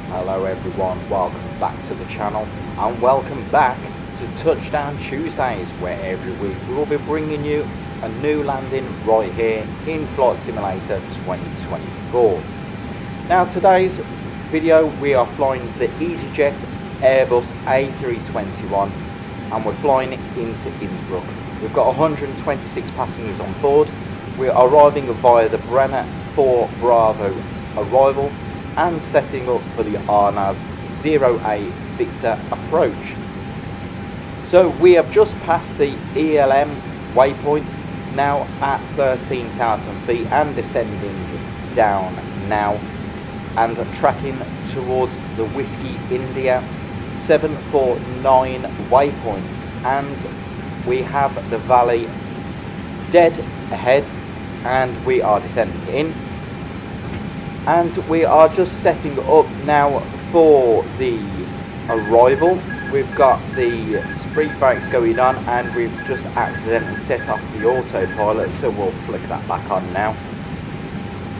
Hello everyone, welcome back to the channel and welcome back to Touchdown Tuesdays, where every week we will be bringing you a new landing right here in Flight Simulator 2024. Now today's video we are flying the EasyJet Airbus A320 and we're flying into Innsbruck. We've got 126 passengers on board. We are arriving via the Brenner 4 Bravo arrival and setting up for the RNAV 08 Victor approach. So we have just passed the ELEM waypoint now at 13,000 feet and descending down now and tracking towards the Whiskey India 749 waypoint, and we have the valley dead ahead and we are descending in. And we are just setting up now for the arrival. We've got the speed brakes going on and we've just accidentally set off the autopilot, so we'll flick that back on now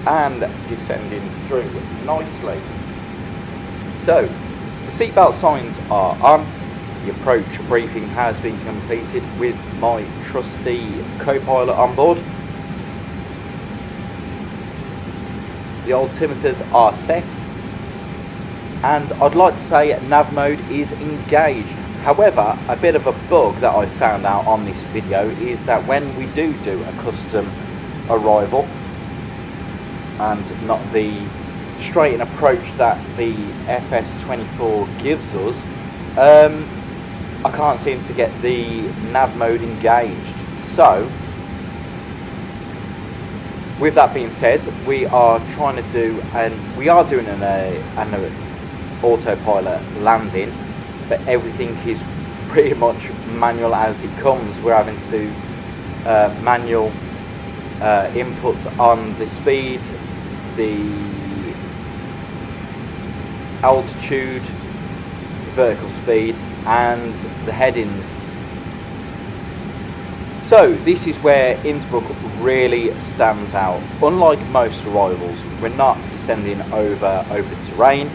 and descending through nicely. So the seatbelt signs are on. The approach briefing has been completed with my trusty co-pilot on board. The altimeters are set, and I'd like to say nav mode is engaged. However, a bit of a bug that I found out on this video is that when we do a custom arrival and not the straight-in approach that the FS2024 gives us, I can't seem to get the nav mode engaged. So with that being said, we are trying to do, and we are doing an autopilot landing, but everything is pretty much manual as it comes. We're having to do manual inputs on the speed, the altitude, the vertical speed, and the headings. So this is where Innsbruck really stands out. Unlike most arrivals, we're not descending over open terrain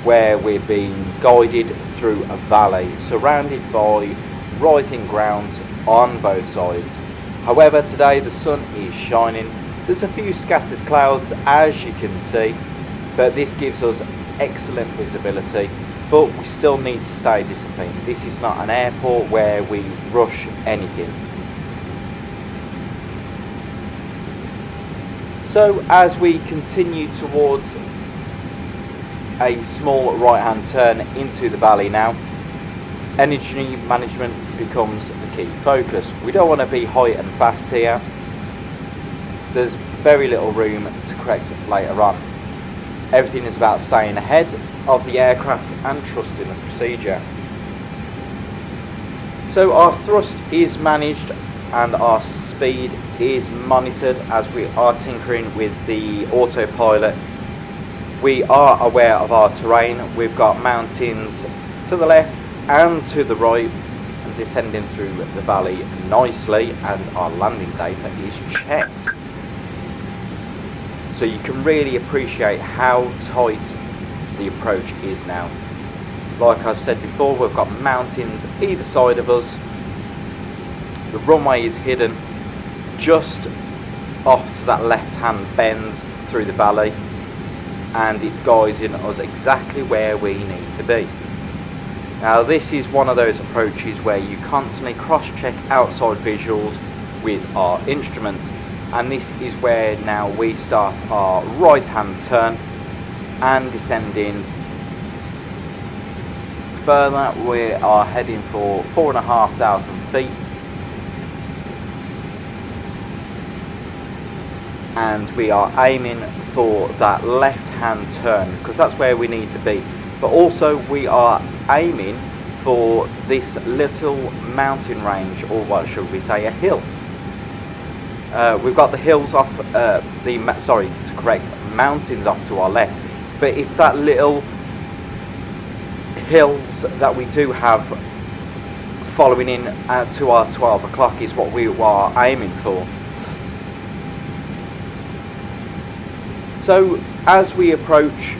where we're being guided through a valley surrounded by rising grounds on both sides. However, today the sun is shining. There's a few scattered clouds as you can see, but this gives us excellent visibility, but we still need to stay disciplined. This is not an airport where we rush anything. So as we continue towards a small right hand turn into the valley now, energy management becomes the key focus. We don't want to be high and fast here. There's very little room to correct later on. Everything is about staying ahead of the aircraft and trusting the procedure. So our thrust is managed and our speed is monitored as we are tinkering with the autopilot. We are aware of our terrain. We've got mountains to the left and to the right and descending through the valley nicely, and our landing data is checked. So you can really appreciate how tight the approach is now. Like I've said before, we've got mountains either side of us. The runway is hidden just off to that left hand bend through the valley, and it's guiding us exactly where we need to be. Now this is one of those approaches where you constantly cross check outside visuals with our instruments, and this is where now we start our right hand turn and descending further. We are heading for 4,500 feet. And we are aiming for that left hand turn because that's where we need to be, but also we are aiming for this little mountain range, or what should we say, a hill. We've got the hills off mountains off to our left, but it's that little hills that we do have following in to our 12 o'clock is what we are aiming for. So as we approach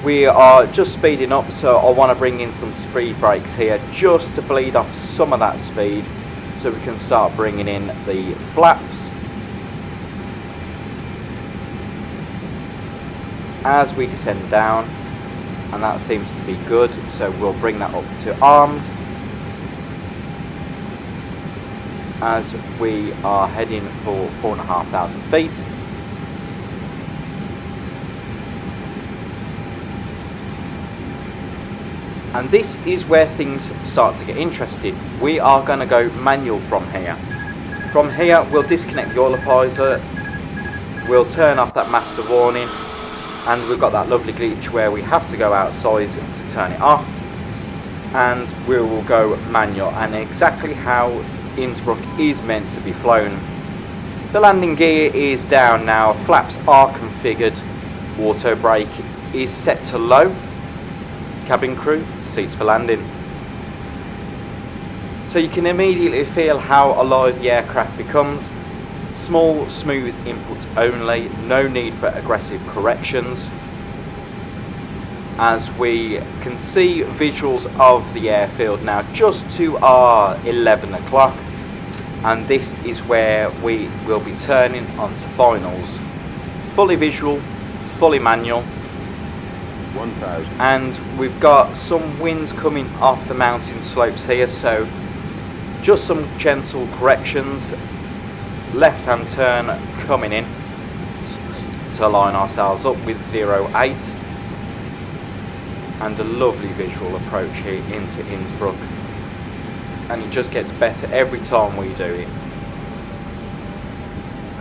we are just speeding up, so I want to bring in some speed brakes here just to bleed off some of that speed so we can start bringing in the flaps as we descend down, and that seems to be good, so we'll bring that up to armed as we are heading for 4,500 feet. And this is where things start to get interesting. We are going to go manual from here. From here we'll disconnect the autopilot, we'll turn off that master warning, and we've got that lovely glitch where we have to go outside to turn it off, and we will go manual, and exactly how Innsbruck is meant to be flown. The landing gear is down now, flaps are configured, auto brake is set to low, cabin crew, seats for landing. So you can immediately feel how alive the aircraft becomes. Small, smooth inputs only, no need for aggressive corrections. As we can see visuals of the airfield now just to our 11 o'clock, and this is where we will be turning onto finals. Fully visual, fully manual, 1,000. and we've got some winds coming off the mountain slopes here, so just some gentle corrections. Left hand turn coming in to line ourselves up with 08, and a lovely visual approach here into Innsbruck, and it just gets better every time we do it.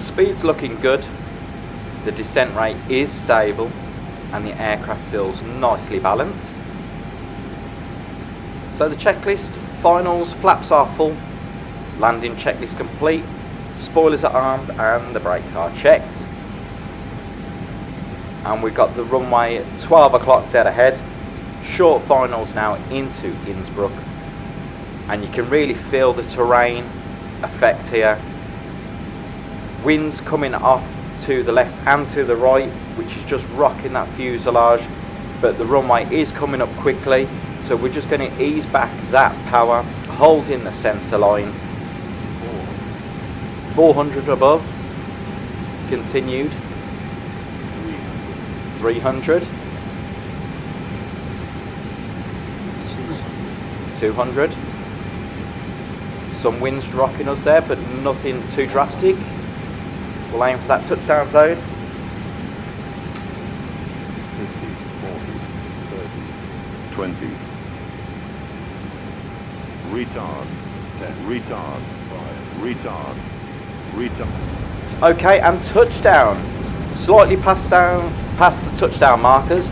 Speed's looking good, the descent rate is stable, and the aircraft feels nicely balanced. So the checklist: finals, flaps are full, landing checklist complete, spoilers are armed, and the brakes are checked. And we've got the runway 12 o'clock dead ahead. Short finals now into Innsbruck, and you can really feel the terrain effect here. Winds coming off to the left and to the right, which is just rocking that fuselage, but the runway is coming up quickly, so we're just going to ease back that power, holding the centre line. 400 above, continued, 300, 200, some winds rocking us there, but nothing too drastic. We'll aim for that touchdown zone. 50, 40, 30, 20. Retard. 10. Retard. 5. Retard. Okay, and touchdown. Slightly past the touchdown markers,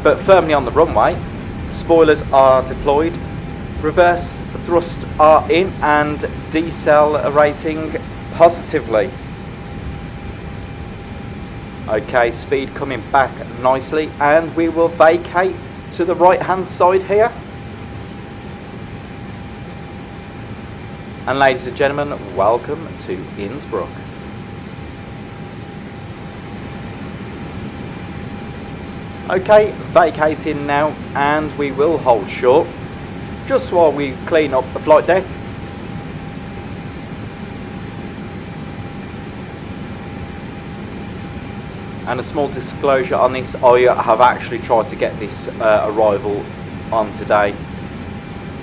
but firmly on the runway. Spoilers are deployed. Reverse thrust are in and decelerating positively. Okay, speed coming back nicely, and we will vacate to the right hand side here. And ladies and gentlemen, welcome to Innsbruck. Okay, vacating now, and we will hold short just while we clean up the flight deck. And a small disclosure on this, I have actually tried to get this arrival on today.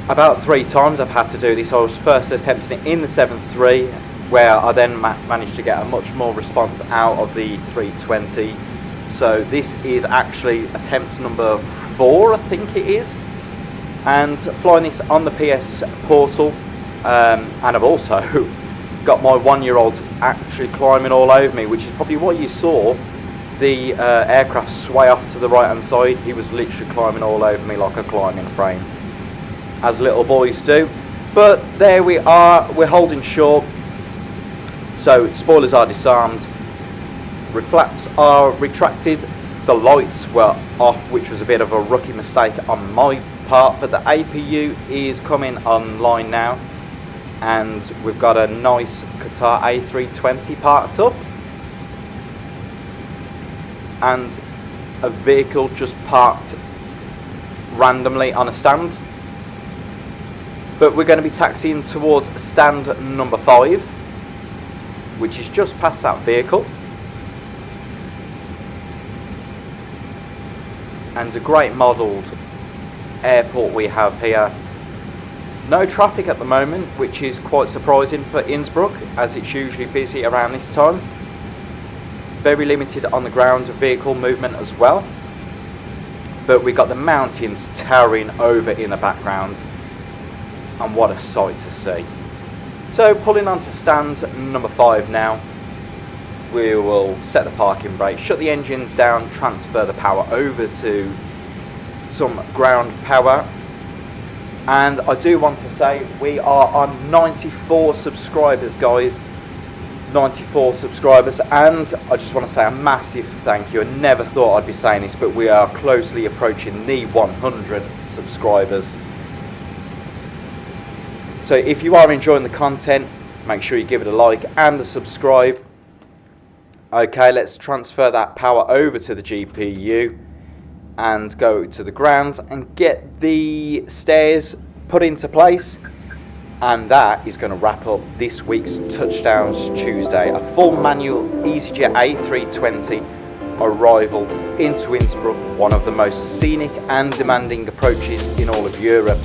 About 3 times I've had to do this. I was first attempting it in the 7.3, where I then managed to get a much more response out of the 320. So this is actually attempt number 4, I think it is. And flying this on the PS portal, and I've also got my 1-year-old actually climbing all over me, which is probably what you saw the aircraft sway off to the right hand side. He was literally climbing all over me like a climbing frame, as little boys do. But there we are, we're holding short, so spoilers are disarmed, flaps are retracted, the lights were off, which was a bit of a rookie mistake on my part, but the APU is coming online now, and we've got a nice Qatar A320 parked up, and a vehicle just parked randomly on a stand. But we're going to be taxiing towards stand number 5, which is just past that vehicle. And a great modelled airport we have here. No traffic at the moment, which is quite surprising for Innsbruck, as it's usually busy around this time. Very limited on the ground vehicle movement as well. But we've got the mountains towering over in the background, and what a sight to see. So pulling on to stand number 5 now. We will set the parking brake, shut the engines down, transfer the power over to some ground power. And I do want to say we are on 94 subscribers, guys. 94 subscribers, and I just want to say a massive thank you. I never thought I'd be saying this, but we are closely approaching the 100 subscribers. So if you are enjoying the content, make sure you give it a like and a subscribe. Okay, let's transfer that power over to the GPU and go to the ground and get the stairs put into place. And that is going to wrap up this week's Touchdowns Tuesday. A full manual EasyJet A320 arrival into Innsbruck, one of the most scenic and demanding approaches in all of Europe.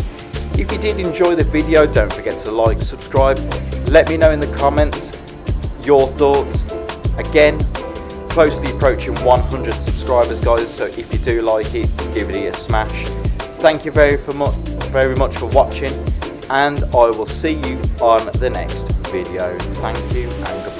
If you did enjoy the video, don't forget to like, subscribe. Let me know in the comments your thoughts. Again, closely approaching 100 subscribers, guys, so if you do like it, give it a smash. Thank you very much for watching, and I will see you on the next video. Thank you and goodbye.